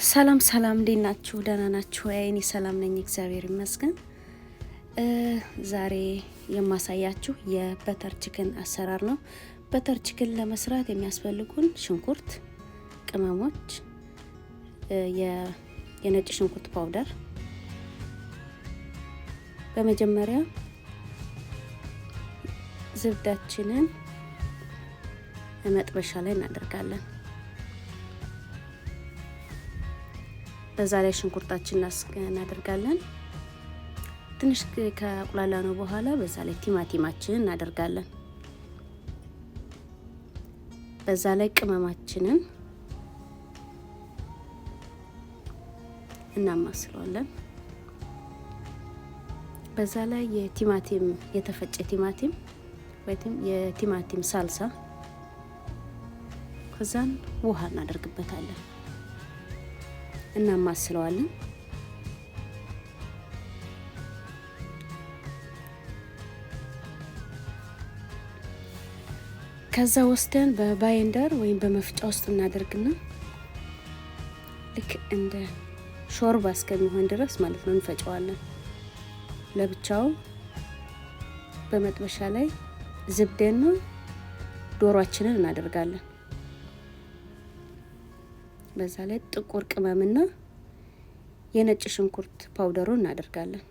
ሰላም ሰላም እንዴት ናችሁ? ደህና ናችሁ? እኔ ሰላም ነኝ፣ እግዚአብሔር ይመስገን። ዛሬ የማሳያችሁ የበተር ቺክን አሰራር ነው። በተር ቺክን ለመስራት የሚያስፈልጉን ሽንኩርት፣ ቅመሞች፣ የነጭ ሽንኩርት ፓውደር። በመጀመሪያ ዝብዳችንን መጥበሻ ላይ እናደርጋለን። በዛ ላይ ሽንኩርታችንን እናደርጋለን። ትንሽ ከቁላላ ነው በኋላ በዛ ላይ ቲማቲማችንን እናደርጋለን። በዛ ላይ ቅመማችንን እናማስለዋለን። በዛ ላይ የቲማቲም የተፈጨ ቲማቲም ወይም የቲማቲም ሳልሳ፣ ከዛን ውሃ እናደርግበታለን። እናማስለዋለን። ከዛ ወስደን በባይንደር ወይም በመፍጫ ውስጥ እናደርግና ልክ እንደ ሾርባ እስከሚሆን ድረስ ማለት ነው እንፈጨዋለን። ለብቻው በመጥበሻ ላይ ዝብደን ዶሮአችንን እናደርጋለን። በዛ ላይ ጥቁር ቅመምና የነጭ ሽንኩርት ፓውደሩን እናደርጋለን።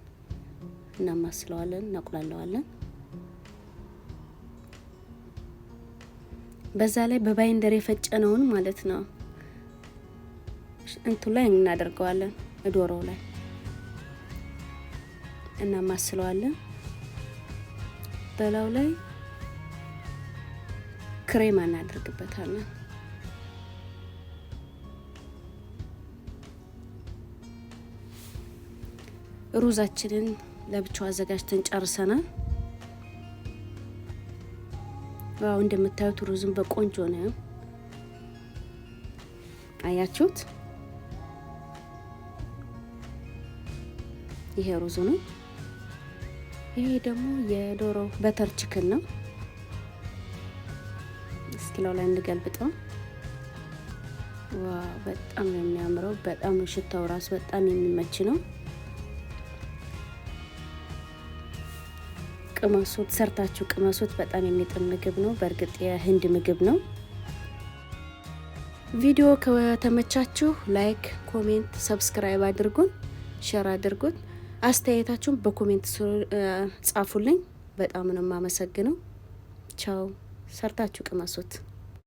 እናማስለዋለን፣ እናቁላለዋለን። በዛ ላይ በባይንደር የፈጨነውን ማለት ነው እንቱ ላይ እናደርገዋለን። ዶሮው ላይ እናማስለዋለን። በላው ላይ ክሬማ እናደርግበታለን። ሩዛችንን ለብቻው አዘጋጅተን ጨርሰናል። ዋው እንደምታዩት ሩዝን በቆንጆ ነው። አያችሁት? ይሄ ሩዙ ነው። ይሄ ደግሞ የዶሮ በተር ቺክን ነው። እስኪላው ላይ እንገልብጠው። ዋው በጣም ነው የሚያምረው። በጣም ነው ሽታው ራሱ በጣም የሚመች ነው። ቅመሱት፣ ሰርታችሁ ቅመሱት። በጣም የሚጥም ምግብ ነው። በእርግጥ የህንድ ምግብ ነው። ቪዲዮ ከተመቻችሁ ላይክ፣ ኮሜንት፣ ሰብስክራይብ አድርጉን፣ ሼር አድርጉት። አስተያየታችሁን በኮሜንት ጻፉልኝ። በጣም ነው የማመሰግነው። ቻው። ሰርታችሁ ቅመሱት።